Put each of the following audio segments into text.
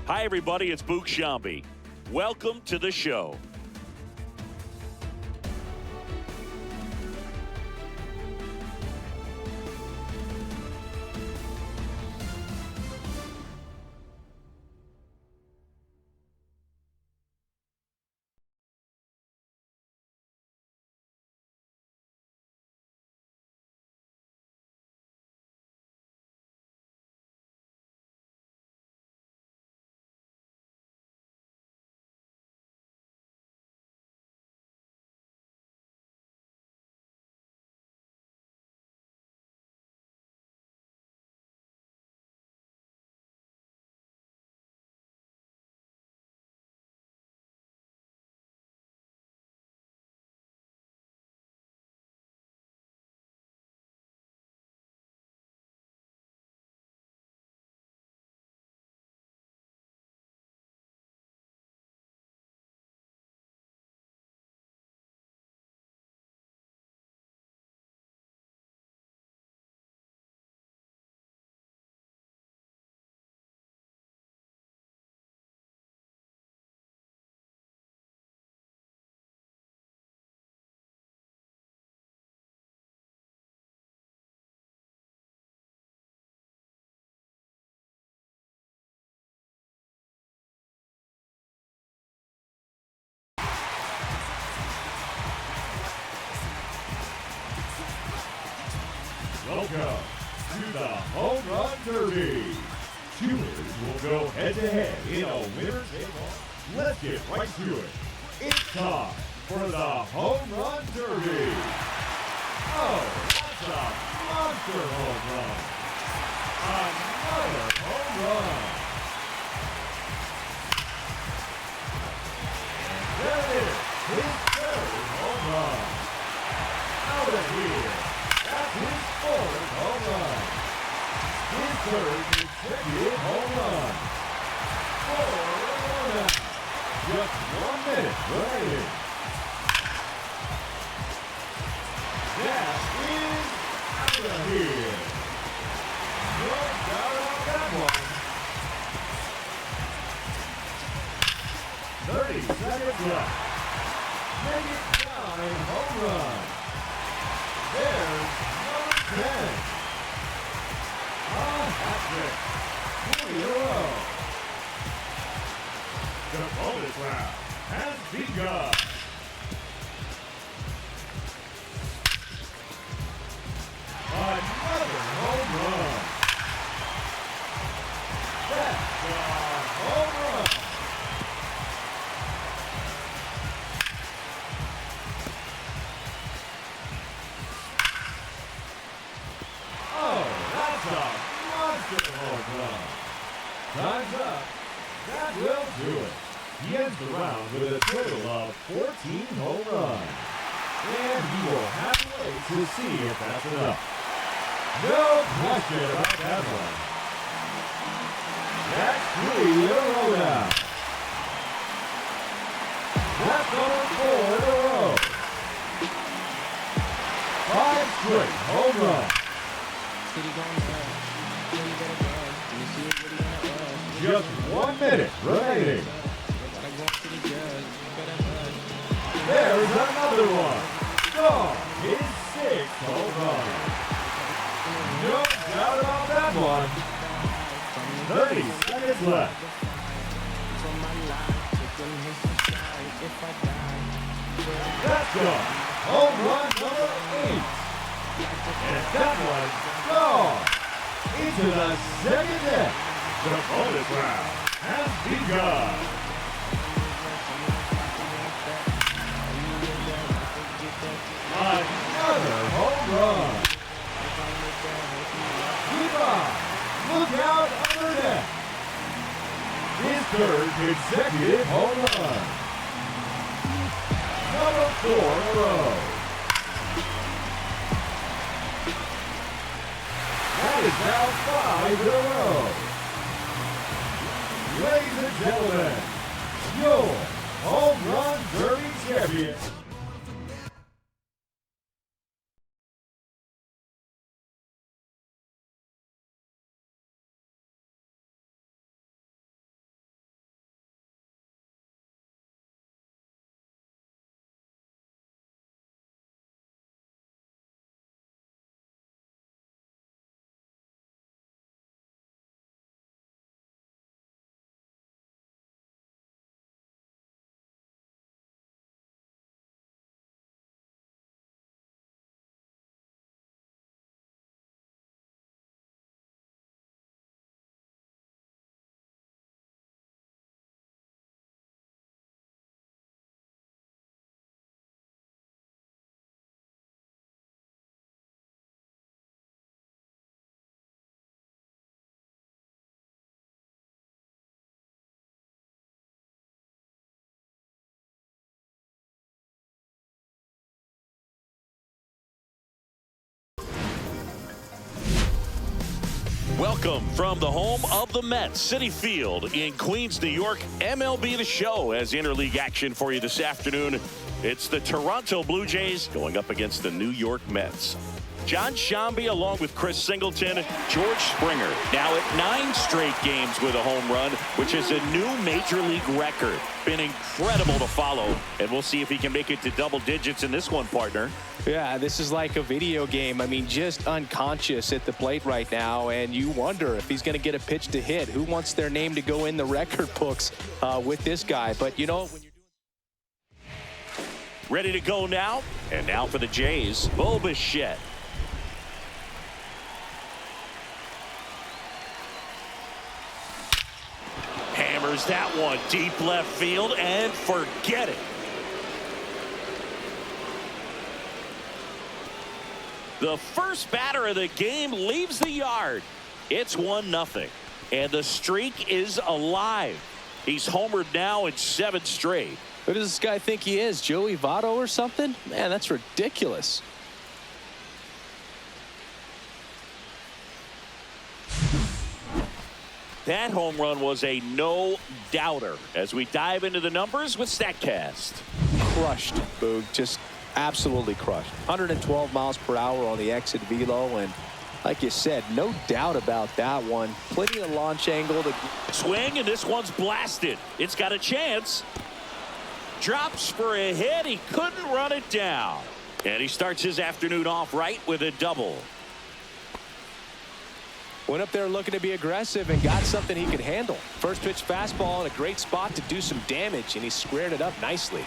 Hi, everybody. It's Boog Shambi. Welcome to the show. Welcome to the Home Run Derby. Two hitters will go head-to-head in a winner-take-all. Let's get right to it. It's time for the Home Run Derby. Oh, that's a monster home run. Another home run. And there it is, his third home run. Out of here. That's his fourth home run. His third consecutive home run. 4 out. Just 1 minute remaining. That is out of here. No doubt about that one. 30 seconds left. Make it time home run. There's number 10. A hat trick. 3 in a row. The bonus round has begun. Another home run. That's a home run. Oh, that's a monster home run. Time's up. That will do it. He ends the round with a total of 14 home runs. And he will have to wait to see if that's enough. No question about that one. That's 3 in a row now. That's number 4 in a row. 5 straight home runs. Just 1 minute remaining. There's another one. Gone. His 6th home run. No doubt about that one. 30 seconds left. That's gone. Home run number 8. And that one's gone. Into the second deck. The bonus round has begun. Another home run. Keep on. Look out under net. His third consecutive home run. Number 4 in a row. That is now 5 in a row. Ladies and gentlemen, your Home Run Derby champion, Welcome from the home of the Mets, Citi Field in Queens, New York. MLB The Show has interleague action for you this afternoon. It's the Toronto Blue Jays going up against the New York Mets. John Sciambi along with Chris Singleton, George Springer now at 9 straight games with a home run, which is a new major league record. Been incredible to follow, and we'll see if he can make it to double digits in this one, partner. Yeah, this is like a video game. I mean, just unconscious at the plate right now, and you wonder if he's going to get a pitch to hit. Who wants their name to go in the record books with this guy? But, you know, when you're ready to go now, and now for the Jays, Bo Bichette. Hammers that one deep left field and forget it. The first batter of the game leaves the yard. It's 1-0, and the streak is alive. He's homered now in 7 straight. Who does this guy think he is, Joey Votto or something? Man, that's ridiculous. That home run was a no-doubter as we dive into the numbers with StatCast. Crushed, Boog. Just absolutely crushed. 112 miles per hour on the exit velo, and like you said, no doubt about that one. Plenty of launch angle to swing, and this one's blasted. It's got a chance. Drops for a hit. He couldn't run it down. And he starts his afternoon off right with a double. Went up there looking to be aggressive and got something he could handle. First pitch fastball in a great spot to do some damage, and he squared it up nicely.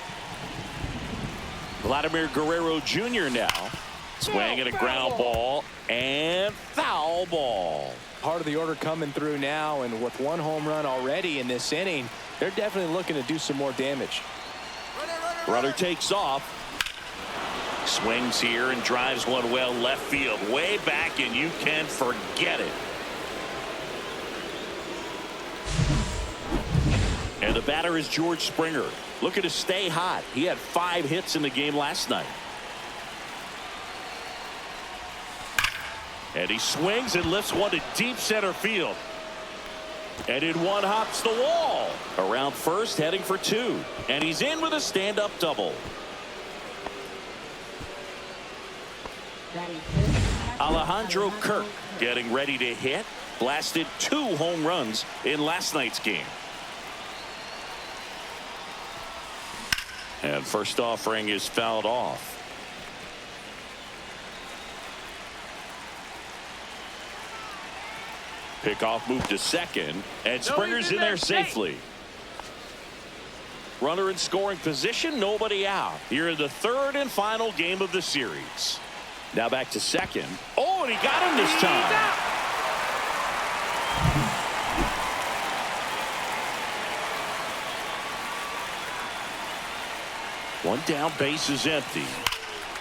Vladimir Guerrero Jr. now. Swing at a ground ball and foul ball. Part of the order coming through now, and with 1 home run already in this inning, they're definitely looking to do some more damage. Runner takes off. Swings here and drives one well left field. Way back, and you can forget it. And the batter is George Springer. Looking to stay hot. He had 5 hits in the game last night. And he swings and lifts one to deep center field. And in one hops the wall. Around first, heading for 2. And he's in with a stand-up double. Alejandro Kirk getting ready to hit. Blasted 2 home runs in last night's game. And first offering is fouled off. Pickoff move to second, and Springer's in there safely. Runner in scoring position, nobody out. Here in the 3rd and final game of the series. Now back to second. Oh, and he got him this time. One down, base is empty.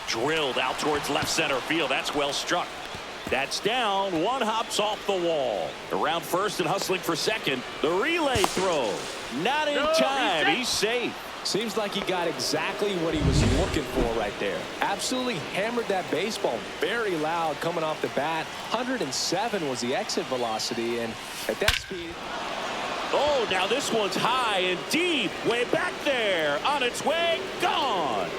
Drilled out towards left center field. That's well struck. That's down. One hops off the wall. Around first and hustling for second. The relay throw. Not in time. He's safe. Seems like he got exactly what he was looking for right there. Absolutely hammered that baseball very loud coming off the bat. 107 was the exit velocity, and at that speed. Oh, now this one's high and deep. Way back there. On its way. Gone.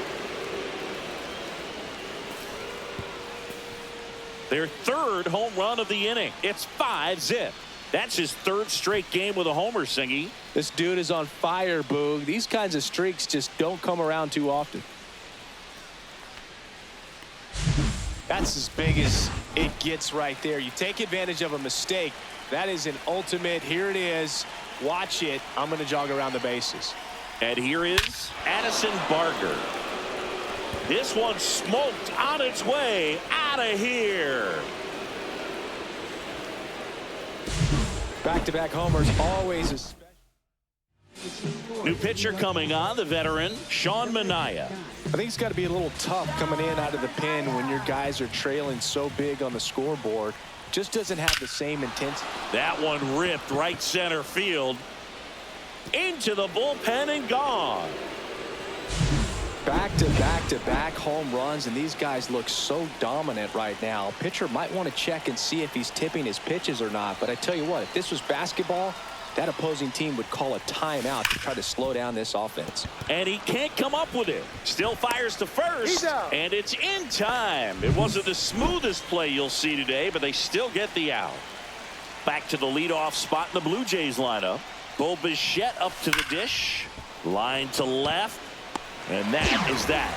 Their 3rd home run of the inning. It's 5-zip. That's his 3rd straight game with a homer, Singy. This dude is on fire, Boog. These kinds of streaks just don't come around too often. That's as big as it gets right there. You take advantage of a mistake. That is an ultimate. Here it is. Watch it. I'm going to jog around the bases. And here is Addison Barker. This one smoked on its way out of here. Back-to-back homers, always a special. New pitcher coming on, the veteran, Sean Manaea. I think it's got to be a little tough coming in out of the pen when your guys are trailing so big on the scoreboard. Just doesn't have the same intensity. That one ripped right center field. Into the bullpen and gone. Back-to-back-to-back home runs, and these guys look so dominant right now. Pitcher might want to check and see if he's tipping his pitches or not. But I tell you what, if this was basketball, that opposing team would call a timeout to try to slow down this offense. And he can't come up with it. Still fires to first, and it's in time. It wasn't the smoothest play you'll see today, but they still get the out. Back to the leadoff spot in the Blue Jays lineup. Bo Bichette up to the dish. Line to left. And that is that.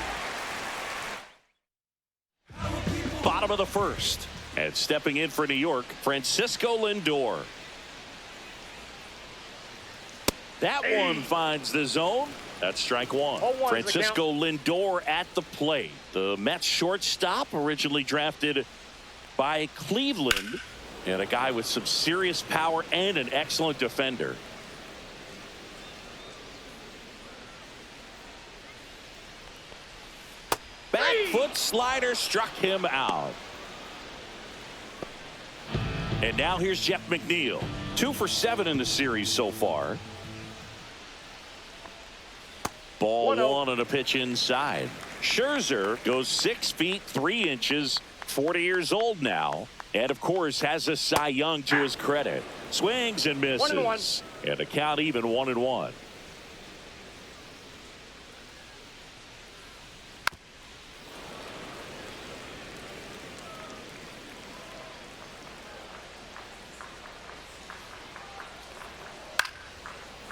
Bottom of the first. And stepping in for New York, Francisco Lindor. That one finds the zone. That's strike one. Francisco Lindor at the plate. The Mets shortstop, originally drafted by Cleveland, and a guy with some serious power and an excellent defender. Back foot slider struck him out. And now here's Jeff McNeil. 2 for 7 in the series so far. Ball 1 on a pitch inside. Scherzer goes 6 feet 3 inches, 40 years old now, and of course has a Cy Young to his credit. Swings and misses. And a count even 1-1.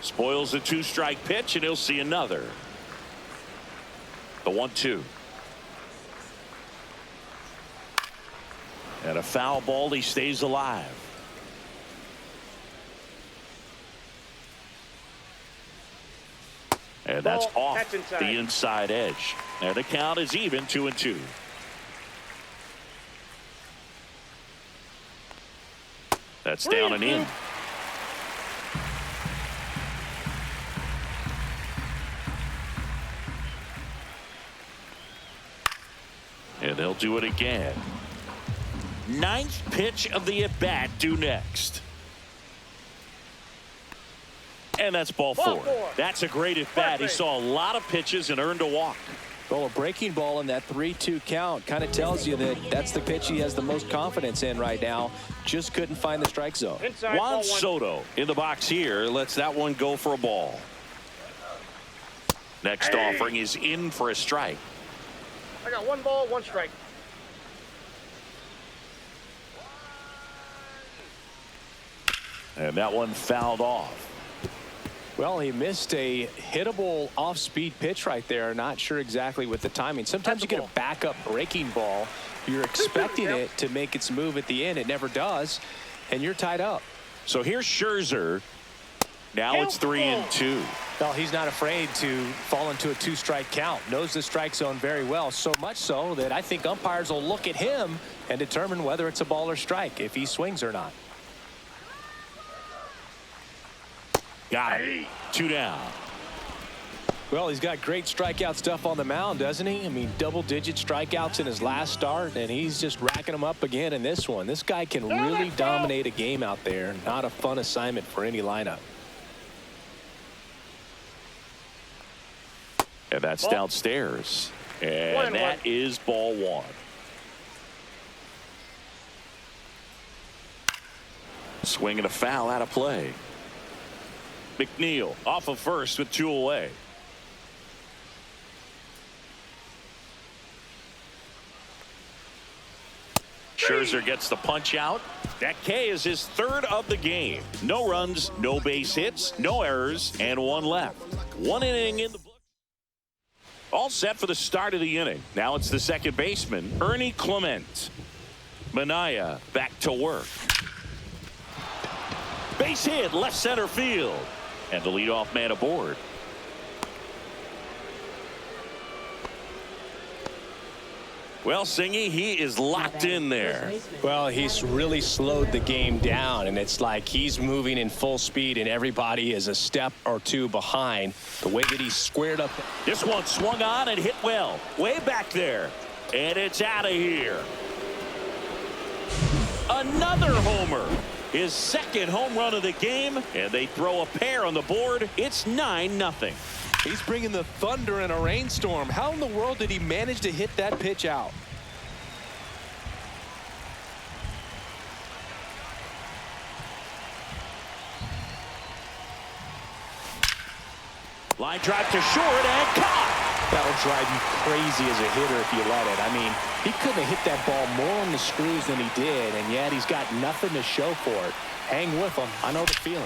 Spoils the 2-strike pitch, and he'll see another. The 1-2. And a foul ball. He stays alive. And that's off the inside edge. And the count is even 2-2. That's down and in. And they'll do it again. 9th pitch of the at-bat due next. And that's ball 4. That's a great at-bat. He saw a lot of pitches and earned a walk. Well, a breaking ball in that 3-2 count kind of tells you that that's the pitch he has the most confidence in right now. Just couldn't find the strike zone. Juan Soto in the box here lets that one go for a ball. Next offering is in for a strike. I got 1 ball, 1 strike. And that one fouled off. Well, he missed a hittable off-speed pitch right there. Not sure exactly with the timing. Sometimes you get a backup breaking ball. You're expecting it to make its move at the end. It never does, and you're tied up. So here's Scherzer. Now it's 3-2. Well, he's not afraid to fall into a 2-strike count. Knows the strike zone very well, so much so that I think umpires will look at him and determine whether it's a ball or strike, if he swings or not. Got it. 2 down. Well, he's got great strikeout stuff on the mound, doesn't he? I mean, double-digit strikeouts in his last start, and he's just racking them up again in this one. This guy can really dominate a game out there. Not a fun assignment for any lineup. And that's downstairs. And that is ball 1. Swing and a foul out of play. McNeil off of first with 2 away. Scherzer gets the punch out. That K is his 3rd of the game. No runs, no base hits, no errors, and 1 left. 1 inning in the book. All set for the start of the inning. Now it's the second baseman, Ernie Clement. Minaya back to work. Base hit, left center field. And the leadoff man aboard. Well, Singy, he is locked in there. Well, he's really slowed the game down, and it's like he's moving in full speed, and everybody is a step or 2 behind. The way that he squared up. This one swung on and hit well. Way back there. And it's out of here. Another homer. his second home run of the game, and they throw a pair on the board. It's 9-0. He's bringing the thunder in a rainstorm. How in the world did he manage to hit that pitch out? Line drive to short and caught. That'll drive you crazy as a hitter if you let it. I mean, he couldn't have hit that ball more on the screws than he did, and yet he's got nothing to show for it. Hang with him. I know the feeling.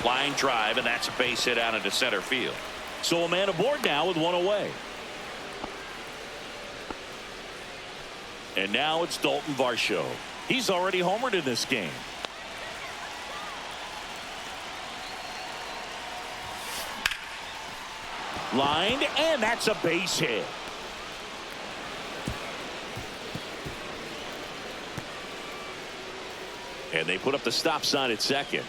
Line drive, and that's a base hit out into center field. So a man aboard now with one away. And now it's Dalton Varsho. He's already homered in this game. Lined, and that's a base hit. And they put up the stop sign at second.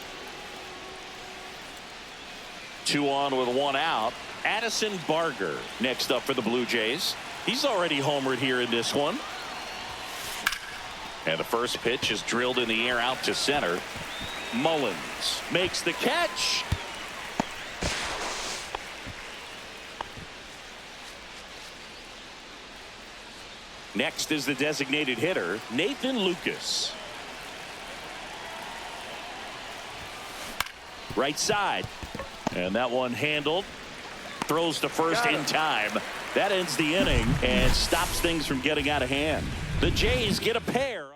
2 on with 1 out. Addison Barger next up for the Blue Jays. He's already homered here in this one. And the first pitch is drilled in the air out to center. Mullins makes the catch. Next is the designated hitter, Nathan Lucas. Right side. And that one handled. Throws to first in time. That ends the inning and stops things from getting out of hand. The Jays get a pair.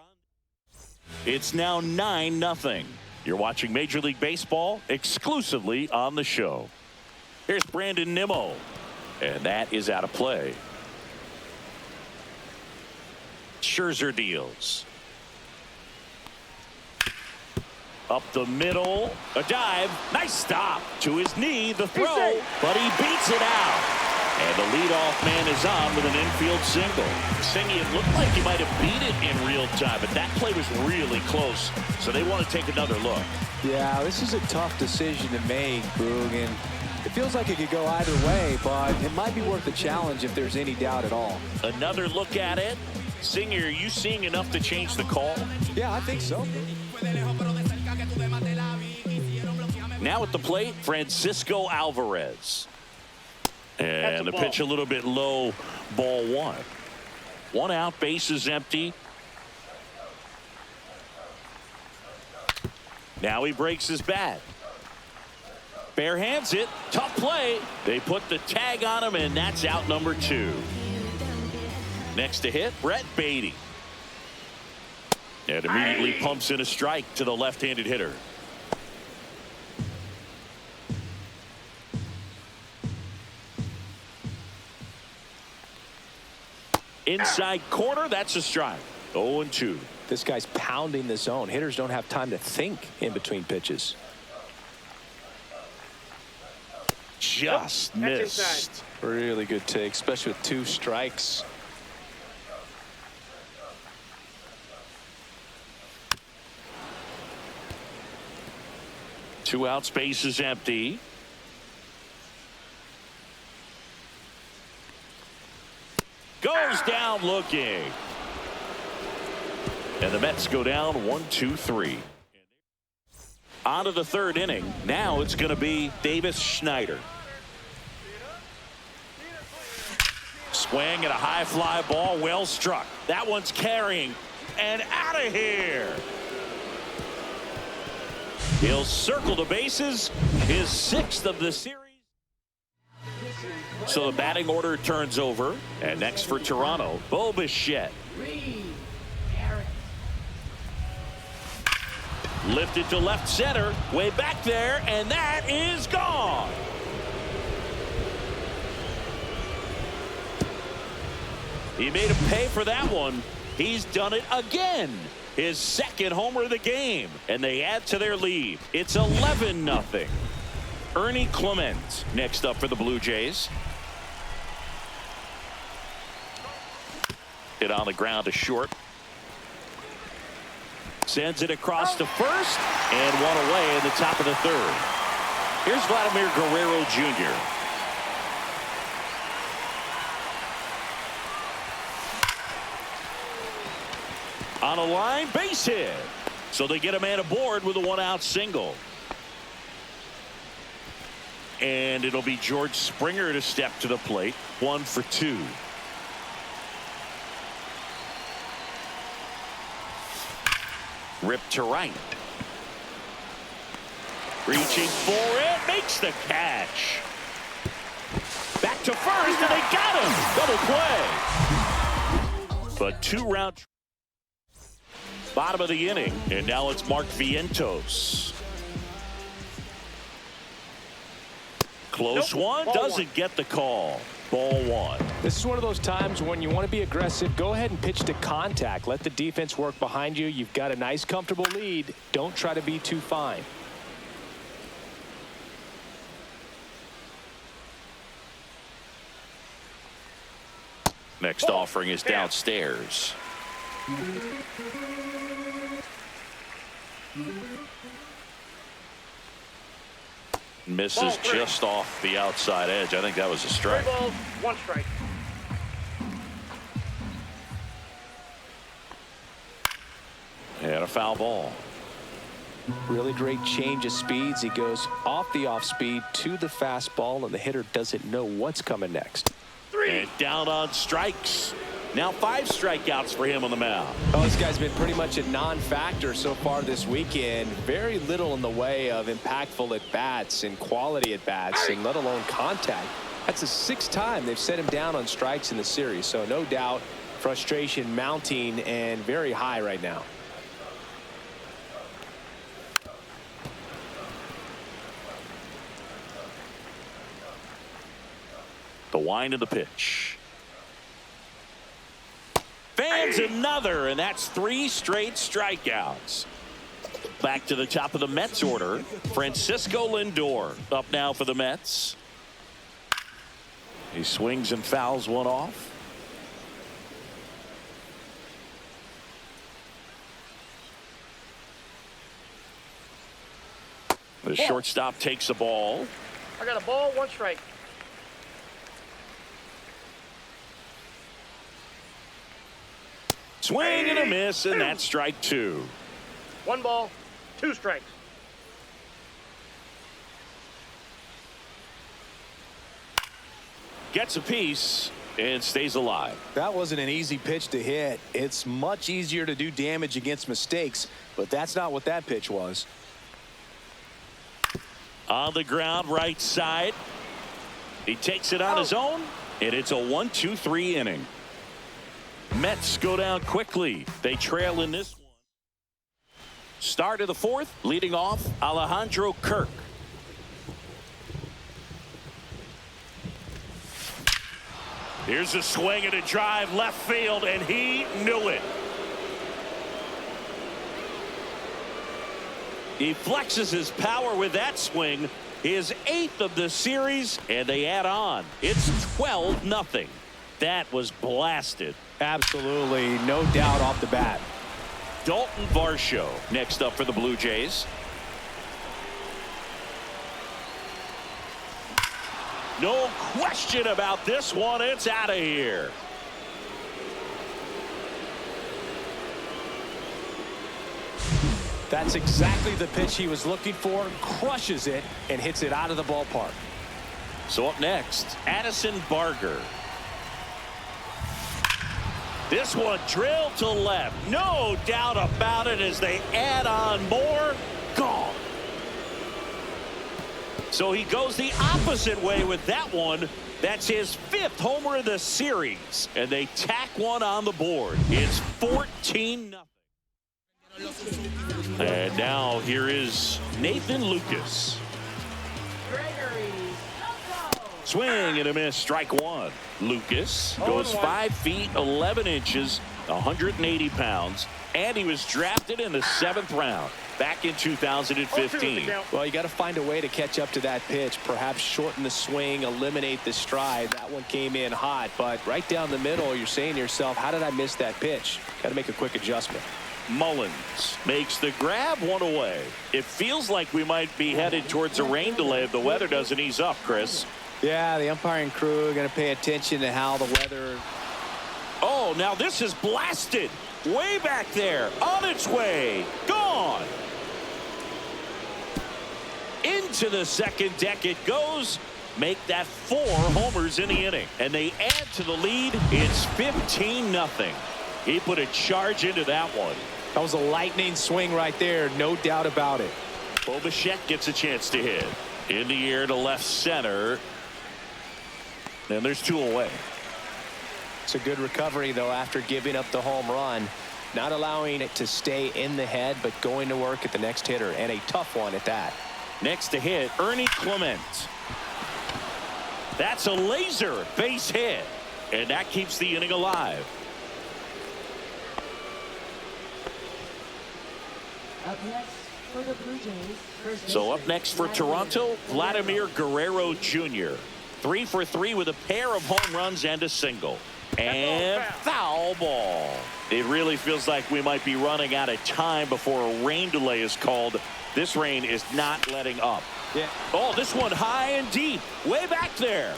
It's now 9-0. You're watching Major League Baseball exclusively on the show. Here's Brandon Nimmo. And that is out of play. Scherzer deals. Up the middle. A dive. Nice stop. To his knee. The throw. But he beats it out. And the leadoff man is on with an infield single. Singy, it looked like he might have beat it in real time, but that play was really close. So they want to take another look. Yeah, this is a tough decision to make, Boog, and it feels like it could go either way, but it might be worth the challenge if there's any doubt at all. Another look at it. Singer, are you seeing enough to change the call? Yeah, I think so. Now at the plate, Francisco Alvarez. And the pitch a little bit low, ball 1. 1 out, bases empty. Now he breaks his bat. Bare hands it. Tough play. They put the tag on him, and that's out number 2. Next to hit, Brett Beatty. And immediately pumps in a strike to the left-handed hitter. Inside corner, that's a strike. 0-2. This guy's pounding the zone. Hitters don't have time to think in between pitches. Just missed. Really good take, especially with 2 strikes. Two out, space is empty. Goes down looking. And the Mets go down 1-2-3. On to the 3rd inning. Now it's going to be Davis Schneider. Swing at a high fly ball, well struck. That one's carrying and out of here. He'll circle the bases, his 6th of the series. So the batting order turns over, and next for Toronto, Bo Bichette. Lifted to left center, way back there, and that is gone. He made him pay for that one. He's done it again. His 2nd homer of the game, and they add to their lead. It's 11-0. Ernie Clement next up for the Blue Jays. Hit on the ground to short. Sends it across to first, and one away in the top of the 3rd. Here's Vladimir Guerrero Jr. On a line, base hit. So they get a man aboard with a 1-out single. And it'll be George Springer to step to the plate. 1 for 2. Ripped to right. Reaching for it. Makes the catch. Back to first, and they got him. Double play. But 2-round. Bottom of the inning. And now it's Mark Vientos. Close one. Doesn't get the call. Ball 1. This is one of those times when you want to be aggressive. Go ahead and pitch to contact. Let the defense work behind you. You've got a nice, comfortable lead. Don't try to be too fine. Next offering is downstairs. Misses just off the outside edge. I think that was a strike. 3 balls, 1 strike. And a foul ball. Really great change of speeds. He goes off the off speed to the fastball, and the hitter doesn't know what's coming next. 3. And down on strikes. Now 5 strikeouts for him on the mound. Oh, this guy's been pretty much a non-factor so far this weekend. Very little in the way of impactful at-bats and quality at-bats, and let alone contact. That's the 6th time they've set him down on strikes in the series, so no doubt frustration mounting and very high right now. The wind of the pitch. Fans another, and that's 3 straight strikeouts. Back to the top of the Mets order. Francisco Lindor up now for the Mets. He swings and fouls one off. The shortstop takes a ball. I got a ball, 1 strike. Swing and a miss, and that's strike 2. 1 ball, 2 strikes. Gets a piece and stays alive. That wasn't an easy pitch to hit. It's much easier to do damage against mistakes, but that's not what that pitch was. On the ground, right side. He takes it on his own, and it's a 1-2-3 inning. Mets go down quickly. They trail in this one. Start of the 4th, leading off Alejandro Kirk. Here's a swing and a drive left field, and he knew it. He flexes his power with that swing, his 8th of the series, and they add on. It's 12-0. That was blasted. Absolutely, no doubt off the bat. Dalton Varsho next up for the Blue Jays. No question about this one. It's out of here. That's exactly the pitch he was looking for. Crushes it and hits it out of the ballpark. So up next, Addison Barger. This one drilled to left. No doubt about it as they add on more. Gone. So he goes the opposite way with that one. That's his 5th homer of the series. And they tack one on the board. It's 14-0. And now here is Nathan Lucas. Swing and a miss, strike 1. Lucas goes 5 feet 11 inches, 180 pounds, and he was drafted in the 7th round back in 2015. Well, you got to find a way to catch up to that pitch, perhaps shorten the swing, eliminate the stride. That one came in hot, but right down the middle, you're saying to yourself, how did I miss that pitch? Got to make a quick adjustment. Mullins makes the grab, one away. It feels like we might be headed towards a rain delay if the weather doesn't ease up, Chris. Yeah, the umpiring crew are going to pay attention to how the weather. Oh, now this is blasted. Way back there. On its way. Gone. gone. Into the second deck it goes. Make that 4 homers in the inning. And they add to the lead. It's 15-0. He put a charge into that one. That was a lightning swing right there. No doubt about it. Bo Bichette gets a chance to hit. In the air to left center. And there's 2 away. It's a good recovery, though, after giving up the home run. Not allowing it to stay in the head, but going to work at the next hitter, and a tough one at that. Next to hit, Ernie Clement. That's a laser base hit, and that keeps the inning alive. Up next for the Blue Jays. So up next for Toronto, Vladimir Guerrero Jr. 3 for 3 with a pair of home runs and a single. And foul ball. It really feels like we might be running out of time before a rain delay is called. This rain is not letting up. Yeah. Oh, this one high and deep, way back there.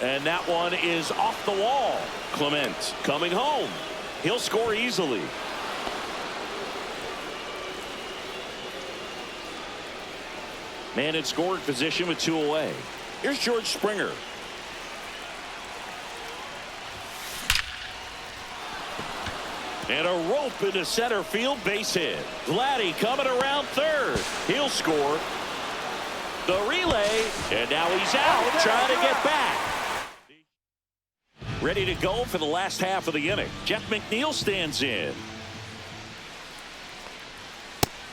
And that one is off the wall. Clement coming home. He'll score easily. Man in scoring position with 2 away. Here's George Springer. And a rope into center field, base hit. Vladdy coming around third. He'll score. The relay, and now he's out trying to get back. Ready to go for the last half of the inning. Jeff McNeil stands in.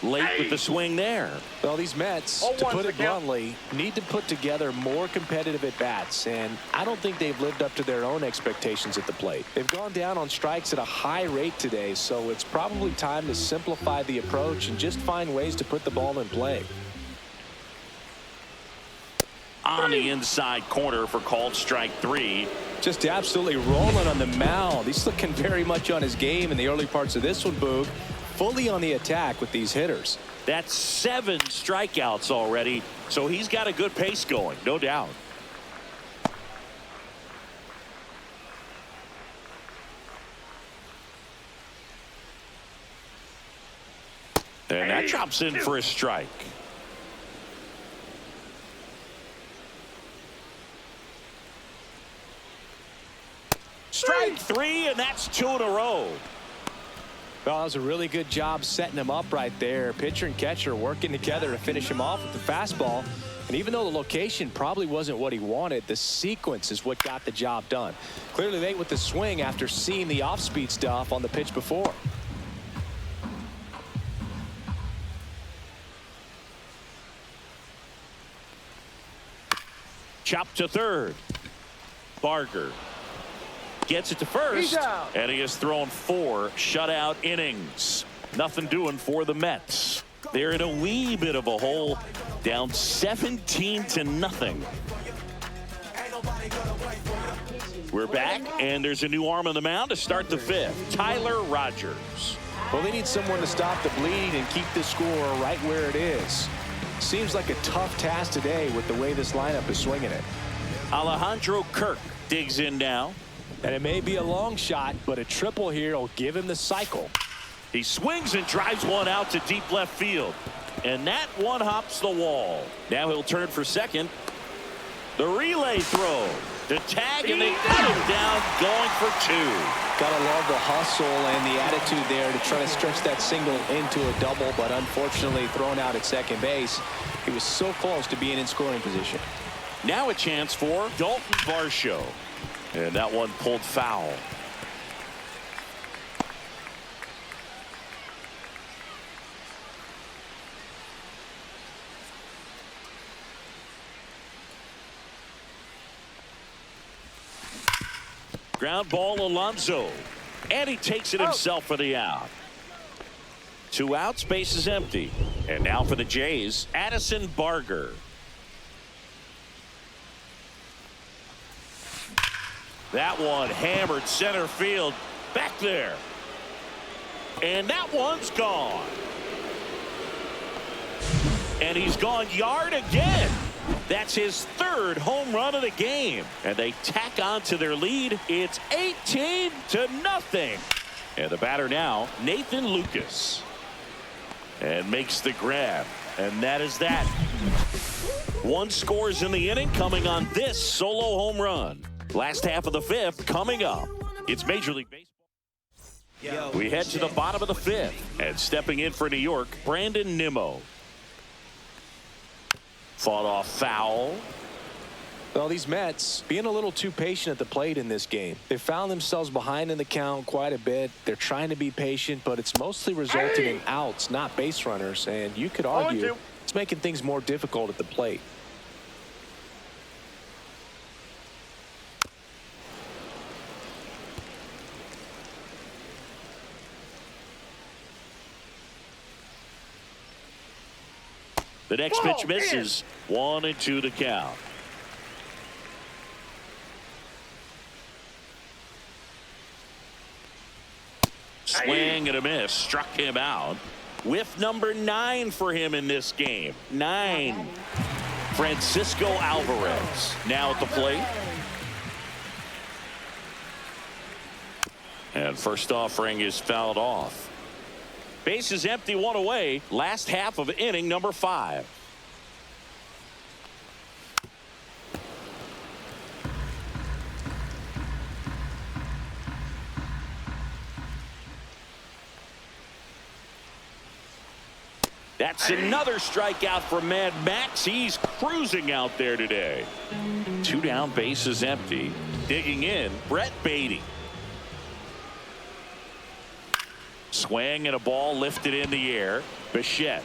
Late with the swing there. Well, these Mets, to put it bluntly, need to put together more competitive at-bats, and I don't think they've lived up to their own expectations at the plate. They've gone down on strikes at a high rate today, so it's probably time to simplify the approach and just find ways to put the ball in play. On the inside corner for called strike 3. Just absolutely rolling on the mound. He's looking very much on his game in the early parts of this one, Boog. Fully on the attack with these hitters. That's 7 strikeouts already, so he's got a good pace going, no doubt. And that drops in for a strike. Strike 3, and that's 2 in a row. Well, that was a really good job setting him up right there. Pitcher and catcher working together to finish him off with the fastball. And even though the location probably wasn't what he wanted, the sequence is what got the job done. Clearly late with the swing after seeing the off-speed stuff on the pitch before. Chop to third. Barger gets it to first, and he has thrown 4 shutout innings. Nothing doing for the Mets. They're in a wee bit of a hole, down 17-0. We're back, and there's a new arm on the mound to start the 5th. Tyler Rogers. Well, they need someone to stop the bleed and keep the score right where it is. Seems like a tough task today with the way this lineup is swinging it. Alejandro Kirk digs in now. And it may be a long shot, but a triple here will give him the cycle. He swings and drives one out to deep left field. And that one hops the wall. Now he'll turn for second. The relay throw. The tag, and they got him down, going for 2. Gotta love the hustle and the attitude there to try to stretch that single into a double, but unfortunately thrown out at second base. He was so close to being in scoring position. Now a chance for Dalton Varsho. And that one pulled foul. Ground ball, Alonso. And he takes it himself for the out. 2 outs, base is empty. And now for the Jays, Addison Barger. That one hammered center field back there. And that one's gone. And he's gone yard again. That's his 3rd home run of the game. And they tack on to their lead. It's 18-0. And the batter now, Nathan Lucas. And makes the grab. And that is that. One scores in the inning coming on this solo home run. Last half of the fifth coming up. It's Major League Baseball. We head to the bottom of the fifth. And stepping in for New York, Brandon Nimmo. Fought off foul. Well, these Mets being a little too patient at the plate in this game. They found themselves behind in the count quite a bit. They're trying to be patient, but it's mostly resulting in outs, not base runners. And you could argue it's making things more difficult at the plate. The next pitch misses. 1-2 to count. Swing and a miss. Struck him out. Whiff number 9 for him in this game. 9. Francisco Alvarez now at the plate. And first offering is fouled off. Base is empty, 1 away. Last half of inning number 5. That's another strikeout for Mad Max. He's cruising out there today. 2 down, base is empty. Digging in, Brett Beatty. Swing and a ball lifted in the air. Bichette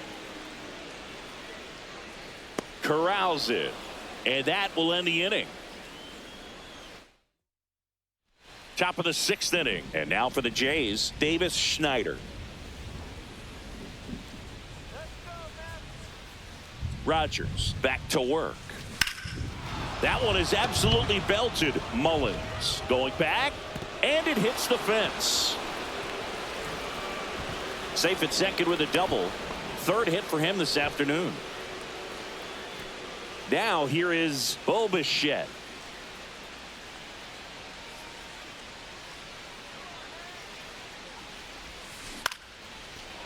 corrals it, and that will end the inning. Top of the 6th inning, and now for the Jays, Davis Schneider. Rogers back to work. That one is absolutely belted. Mullins going back, and it hits the fence. Safe at second with a double. 3rd hit for him this afternoon. Now here is Bo Bichette.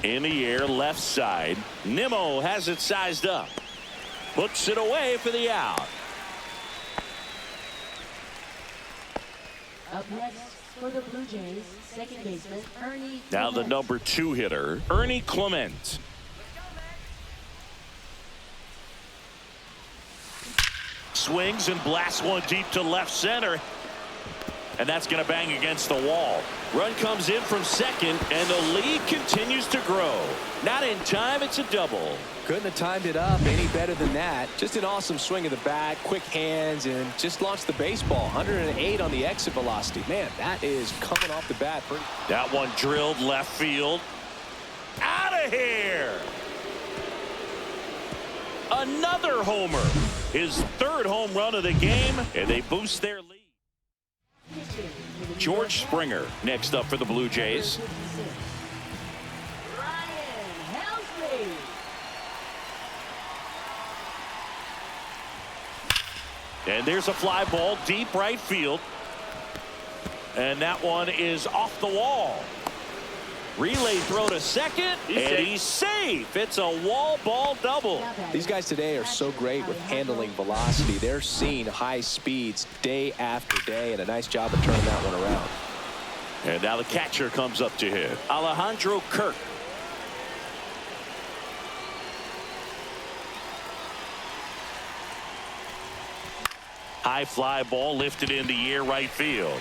In the air, left side. Nimmo has it sized up. Puts it away for the out. Up next for the Blue Jays, second baseman Ernie. Now the number 2 hitter, Ernie Clement. Swings and blasts one deep to left center. And that's going to bang against the wall. Run comes in from second, and the lead continues to grow. Not in time, it's a double. Couldn't have timed it up any better than that. Just an awesome swing of the bat, quick hands, and just launched the baseball. 108 on the exit velocity. Man, that is coming off the bat pretty. That one drilled left field. Out of here. Another homer. His 3rd home run of the game, and they boost their lead. George Springer next up for the Blue Jays. And there's a fly ball deep right field. And that one is off the wall. Relay throw to second, and he's safe. It's a wall ball double. These guys today are so great with handling velocity. They're seeing high speeds day after day, and a nice job of turning that one around. And now the catcher comes up to hit. Alejandro Kirk. High fly ball lifted in the air right field.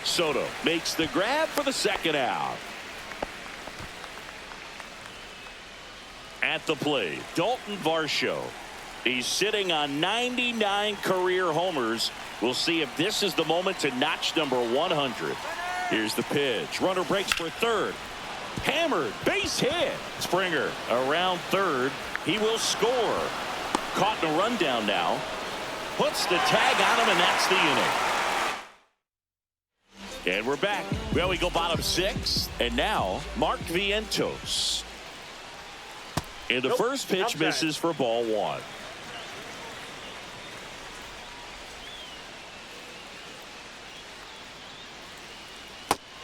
Soto makes the grab for the 2nd out. At the plate, Dalton Varsho. He's sitting on 99 career homers. We'll see if this is the moment to notch number 100. Here's the pitch. Runner breaks for 3rd. Hammered, base hit. Springer around 3rd. He will score. Caught in a rundown now. Puts the tag on him, and that's the inning. And we're back. Well, we go bottom 6. And now, Mark Vientos. And the first pitch outside. misses for ball 1.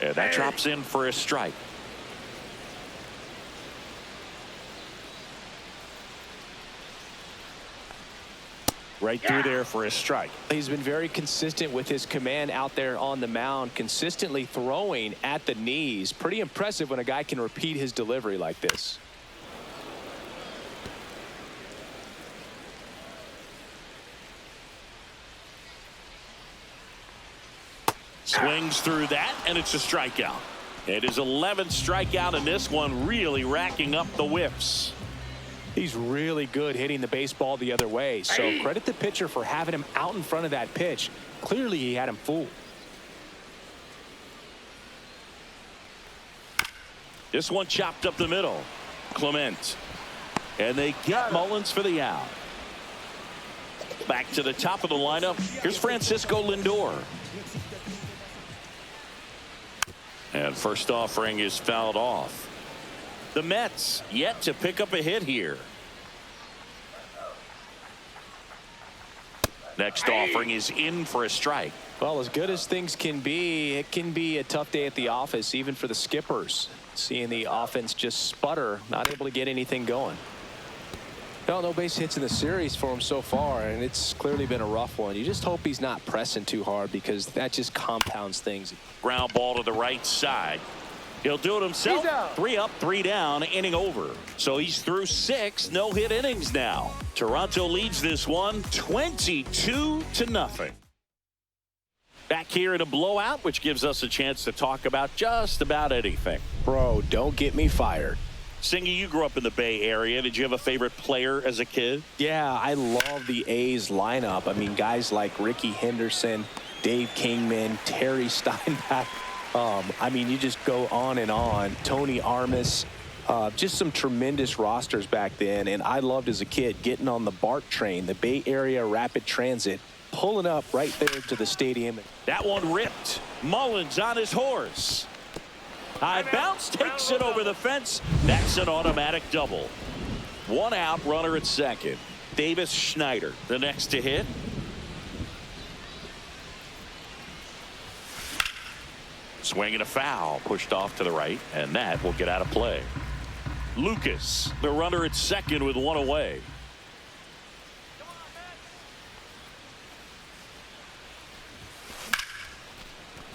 And that drops in for a strike. right through there for a strike. He's been very consistent with his command out there on the mound, consistently throwing at the knees. Pretty impressive when a guy can repeat his delivery like this. Swings through that, and it's a strikeout. It is 11th strikeout in this one, really racking up the whiffs. He's really good hitting the baseball the other way. So credit the pitcher for having him out in front of that pitch. Clearly he had him fooled. This one chopped up the middle. Clement. And they get Mullins for the out. Back to the top of the lineup. Here's Francisco Lindor. And first offering is fouled off. The Mets yet to pick up a hit here. Next offering is in for a strike. Well, as good as things can be, it can be a tough day at the office, even for the skippers. Seeing the offense just sputter, not able to get anything going. No base hits in the series for him so far, and it's clearly been a rough one. You just hope he's not pressing too hard, because that just compounds things. Ground ball to the right side. He'll do it himself. 3 up, 3 down, inning over. So he's through 6 no-hit innings now. Toronto leads this one 22-0. Back here in a blowout, which gives us a chance to talk about just about anything. Bro, don't get me fired. Singy, you grew up in the Bay Area. Did you have a favorite player as a kid? Yeah, I love the A's lineup. I mean, guys like Ricky Henderson, Dave Kingman, Terry Steinbach. I mean, you just go on and on. Tony Armas, just some tremendous rosters back then. And I loved as a kid getting on the BART train, the Bay Area Rapid Transit, pulling up right there to the stadium. That one ripped. Mullins on his horse. High bounce, takes it over the fence. That's an automatic double. 1 out, runner at second. Davis Schneider, the next to hit. Swing and a foul, pushed off to the right, and that will get out of play. Lucas, the runner at second with 1 away.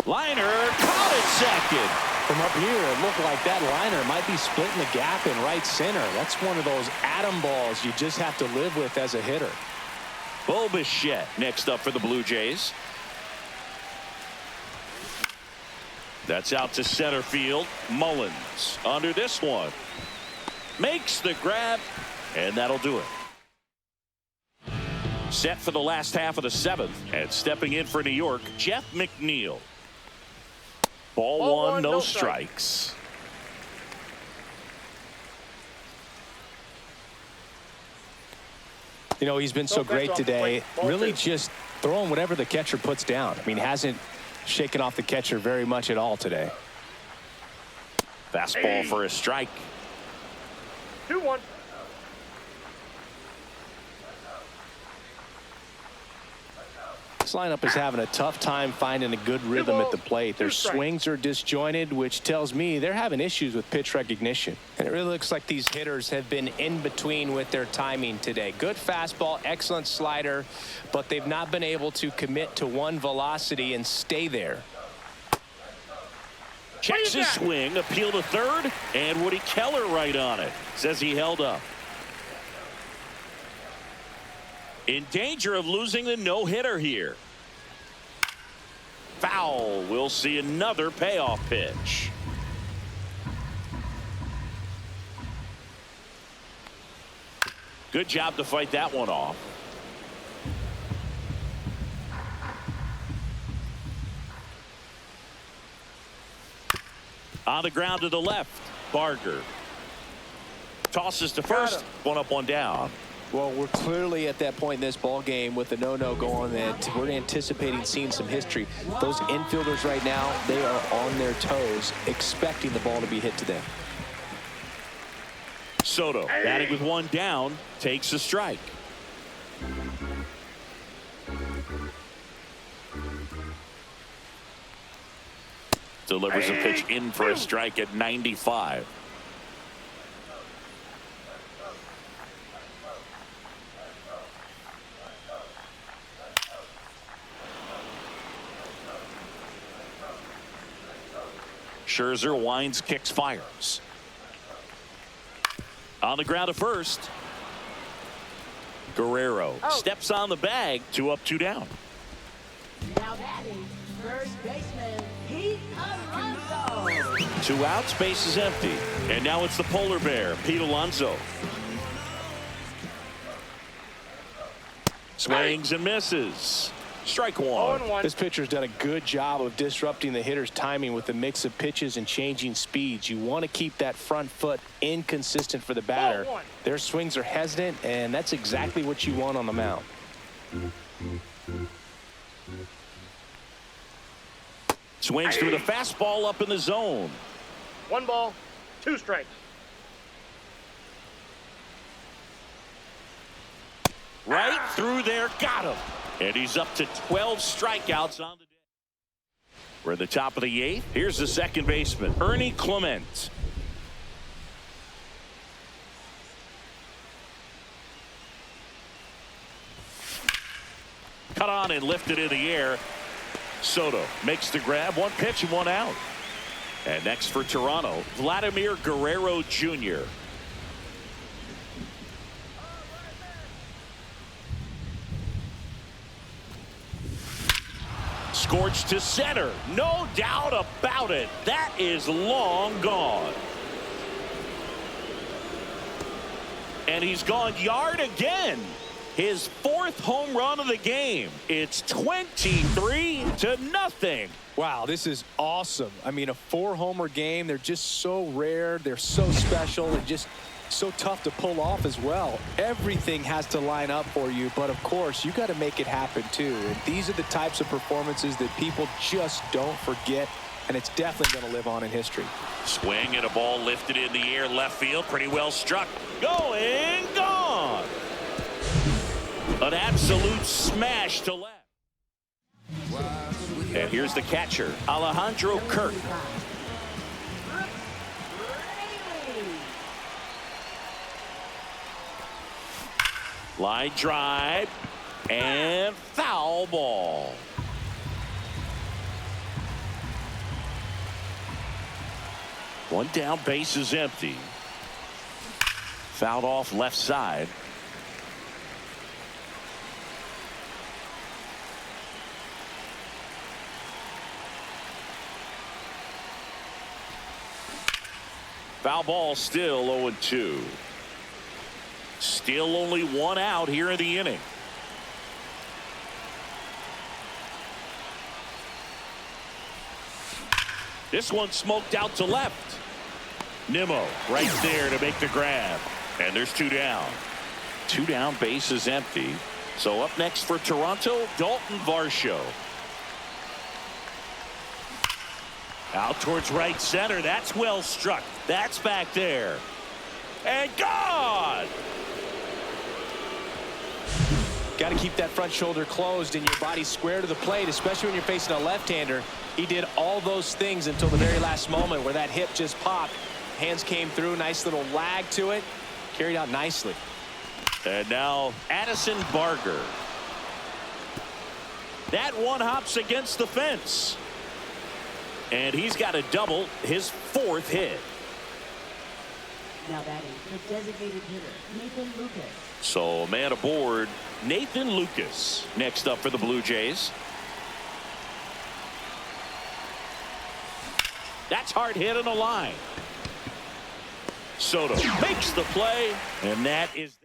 Liner caught at second. From up here, it looked like that liner might be splitting the gap in right center. That's one of those atom balls you just have to live with as a hitter. Bo Bichette next up for the Blue Jays. That's out to center field. Mullins under this one. Makes the grab, and that'll do it. Set for the last half of the 7th, and stepping in for New York, Jeff McNeil. Ball one, no strikes. You know, he's been so great today. Really just throwing whatever the catcher puts down. I mean, hasn't shaken off the catcher very much at all today. Fastball for a strike. 2-1. This lineup is having a tough time finding a good rhythm at the plate. Their swings are disjointed, which tells me they're having issues with pitch recognition. And it really looks like these hitters have been in between with their timing today. Good fastball, excellent slider, but they've not been able to commit to one velocity and stay there. Checks his swing, appeal to third, and Woody Keller right on it. Says he held up. In danger of losing the no-hitter here. Foul. We'll see another payoff pitch. Good job to fight that one off. On the ground to the left. Barger tosses to first. 1 up, 1 down. Well, we're clearly at that point in this ball game with the no-no going that we're anticipating seeing some history. Those infielders right now, they are on their toes, expecting the ball to be hit to them. Soto batting with 1 down, takes a strike. Delivers a pitch in for a strike at 95. Scherzer winds, kicks, fires. On the ground at first. Guerrero steps on the bag. 2 up, 2 down. Now batting, first baseman, Pete Alonso. 2 outs, base is empty. And now it's the polar bear, Pete Alonso. Swings and misses. Strike 1. 0-1. This pitcher's done a good job of disrupting the hitter's timing with the mix of pitches and changing speeds. You want to keep that front foot inconsistent for the batter. 0-1. Their swings are hesitant, and that's exactly what you want on the mound. Swings through the fastball up in the zone. 1 ball, 2 strikes. Right through there, got him. And he's up to 12 strikeouts on the day. We're at the top of the 8th. Here's the second baseman, Ernie Clement. Cut on and lifted in the air. Soto makes the grab. 1 pitch and 1 out. And next for Toronto, Vladimir Guerrero Jr. Scorched to center. No doubt about it. That is long gone. And he's gone yard again. His 4th home run of the game. It's 23-0. Wow, this is awesome. I mean, a 4-homer game. They're just so rare. They're so special and just so tough to pull off as well. Everything has to line up for you, but of course, you got to make it happen too. And these are the types of performances that people just don't forget, and it's definitely going to live on in history. Swing and a ball lifted in the air, left field, pretty well struck. Going, gone. An absolute smash to left. And here's the catcher, Alejandro Kirk. Line drive and foul ball. One down, base is empty. Fouled off left side. Foul ball, still 0-2. Still only 1 out here in the inning. This one smoked out to left. Nimmo right there to make the grab. And there's 2 down. 2 down, base is empty. So up next for Toronto, Dalton Varsho. Out towards right center. That's well struck. That's back there. And gone! Got to keep that front shoulder closed and your body square to the plate, especially when you're facing a left-hander. He did all those things until the very last moment where that hip just popped. Hands came through, nice little lag to it. Carried out nicely. And now Addison Barger. That one hops against the fence. And he's got a double, his 4th hit. Now batting, the designated hitter, Nathan Lucas. So a man aboard, Nathan Lucas. Next up for the Blue Jays. That's hard hit on the line. Soto makes the play, and that is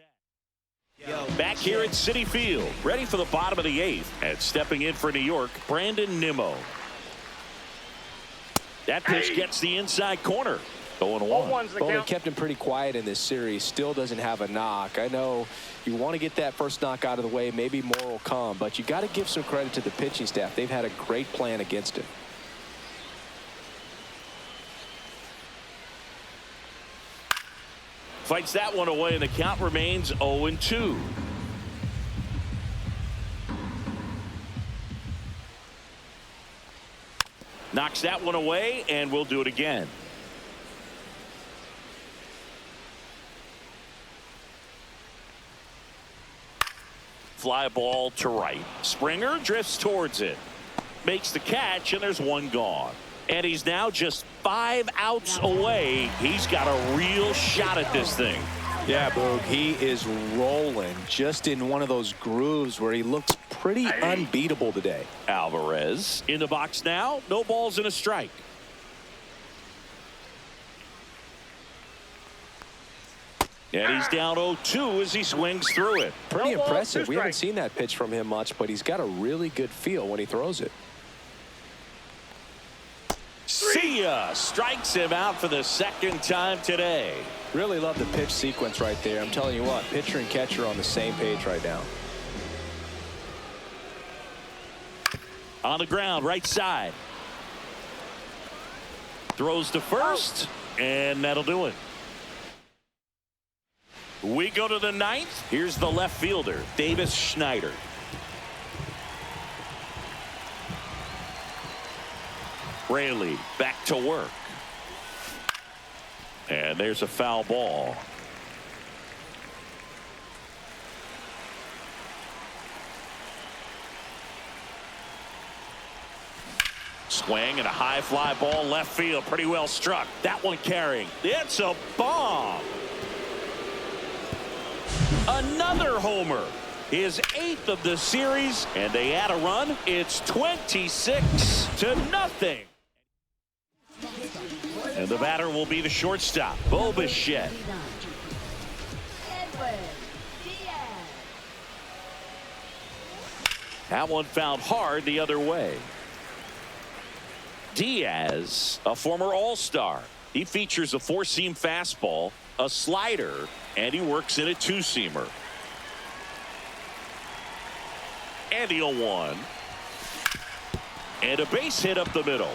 that. Back here at Citi Field, ready for the bottom of the 8th, and stepping in for New York, Brandon Nimmo. That pitch gets the inside corner. 0-1. Well, they kept him pretty quiet in this series. Still doesn't have a knock. I know you want to get that first knock out of the way. Maybe more will come, but you got to give some credit to the pitching staff. They've had a great plan against him. Fights that one away, and the count remains 0-2. Knocks that one away, and we'll do it again. Fly ball to right. Springer drifts towards it. Makes the catch, and there's 1 gone. And he's now just 5 outs away. He's got a real shot at this thing. Yeah, Boog, he is rolling just in one of those grooves where he looks pretty unbeatable today. Alvarez in the box now. No balls and a strike. And he's down 0-2 as he swings through it. Pretty No ball, impressive. 2 We haven't strikes. seen that pitch from him much, but he's got a really good feel when he throws it. See ya! Strikes him out for the second time today. Really love the pitch sequence right there. I'm telling you what, pitcher and catcher on the same page right now. On the ground, right side. Throws to first, and that'll do it. We go to the 9th. Here's the left fielder, Davis Schneider. Raley back to work. And there's a foul ball. Swing and a high fly ball left field. Pretty well struck. That one carrying. It's a bomb. Another homer. His 8th of the series. And they add a run. It's 26-0. And the batter will be the shortstop, Bo Bichette. That one found hard the other way. Diaz, a former All-Star. He features a 4-seam fastball, a slider, and he works in a 2-seamer. And the 0-1. And a base hit up the middle.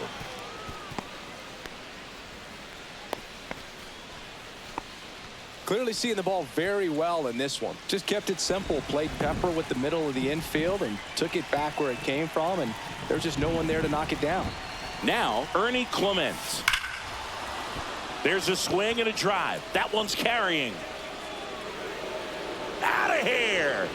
Clearly seeing the ball very well in this one. Just kept it simple. Played pepper with the middle of the infield and took it back where it came from. And there's just no one there to knock it down. Now, Ernie Clement. There's a swing and a drive. That one's carrying. Out of here.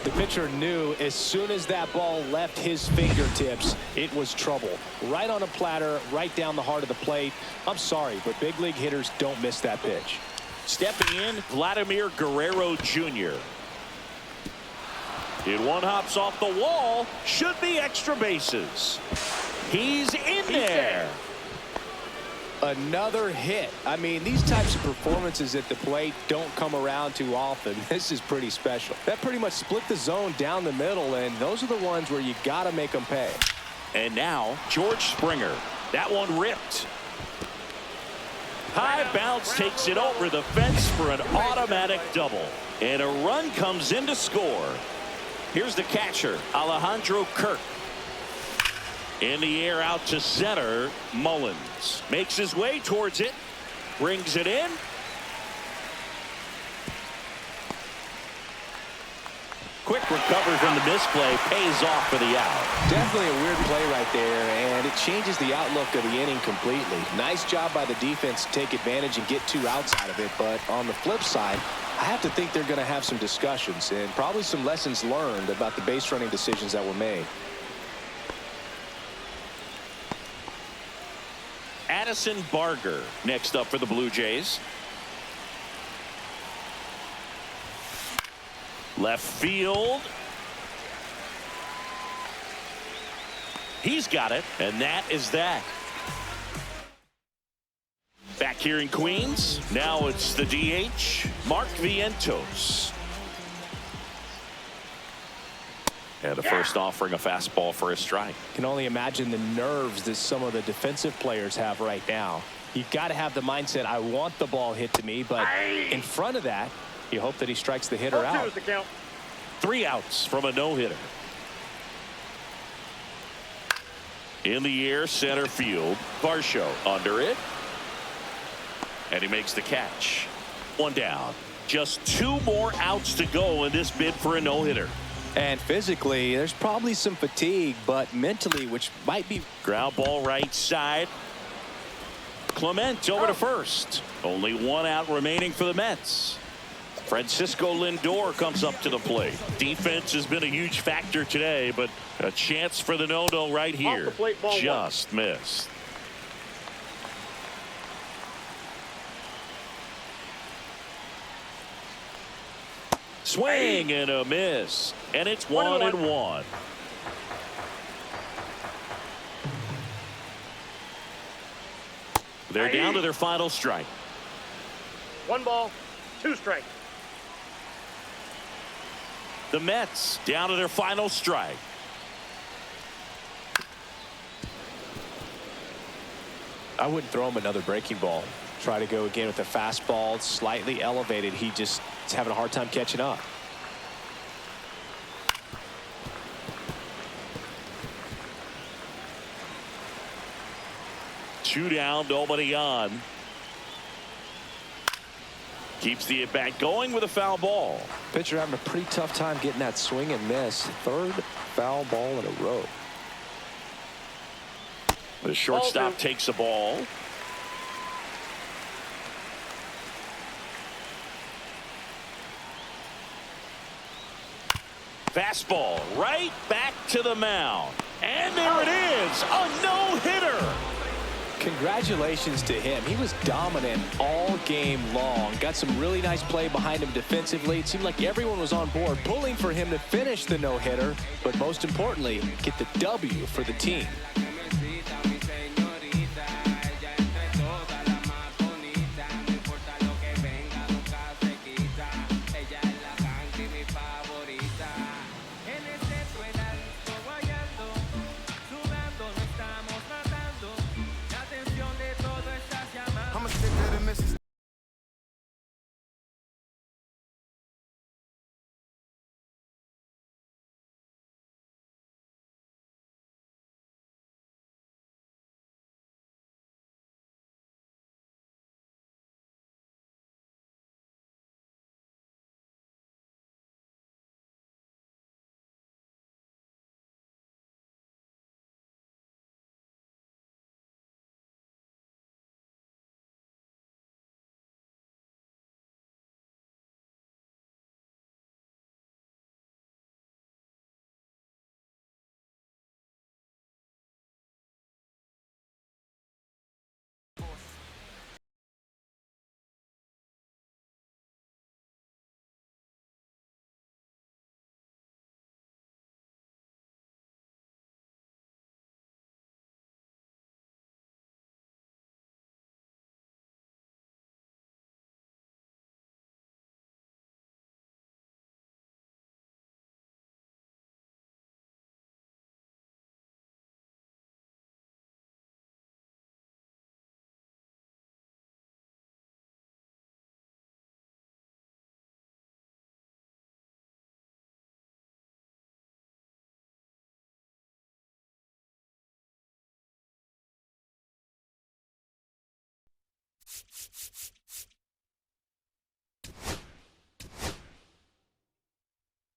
The pitcher knew as soon as that ball left his fingertips, it was trouble. Right on a platter, right down the heart of the plate. I'm sorry, but big league hitters don't miss that pitch. Stepping in, Vladimir Guerrero Jr. Hit one, hops off the wall. Should be extra bases. He's in there. Another hit. I mean, these types of performances at the plate don't come around too often. This is pretty special. That pretty much split the zone down the middle, and those are the ones where you got to make them pay. And now, George Springer. That one ripped. High bounce takes it over the fence for an automatic double. And a run comes in to score. Here's the catcher, Alejandro Kirk. In the air out to center. Mullins makes his way towards it. Brings it in. Quick recovery from the misplay. Pays off for the out. Definitely a weird play right there, and it changes the outlook of the inning completely. Nice job by the defense to take advantage and get 2 outs out of it. But on the flip side, I have to think they're going to have some discussions and probably some lessons learned about the base running decisions that were made. Addison Barger next up for the Blue Jays. Left field. He's got it, and that is that. Back here in Queens, now it's the DH, Mark Vientos. And the first offering a fastball for a strike. Can only imagine the nerves that some of the defensive players have right now. You've got to have the mindset, I want the ball hit to me, but in front of that, you hope that he strikes the hitter 0-2 out. is the count. 3 outs from a no-hitter. In the air, center field. Varsho under it. And he makes the catch. 1 down. Just 2 more outs to go in this bid for a no-hitter. And physically, there's probably some fatigue, but mentally, which might be. Ground ball right side. Clement over to first. Only 1 out remaining for the Mets. Francisco Lindor comes up to the plate. Defense has been a huge factor today, but a chance for the no-no right here. Off the plate, ball Just missed. Swing and a miss, and it's 1-1. They're down to their final strike. 1 ball, 2 strikes. The Mets down to their final strike. I wouldn't throw him another breaking ball. Try to go again with a fastball, slightly elevated. He just is having a hard time catching up. Two down, nobody on. Keeps the at-bat going with a foul ball. Pitcher having a pretty tough time getting that swing and miss. Third foul ball in a row. The shortstop takes the ball. Fastball right back to the mound. And there it is, a no-hitter. Congratulations to him. He was dominant all game long. Got some really nice play behind him defensively. It seemed like everyone was on board, pulling for him to finish the no-hitter, but most importantly, get the W for the team.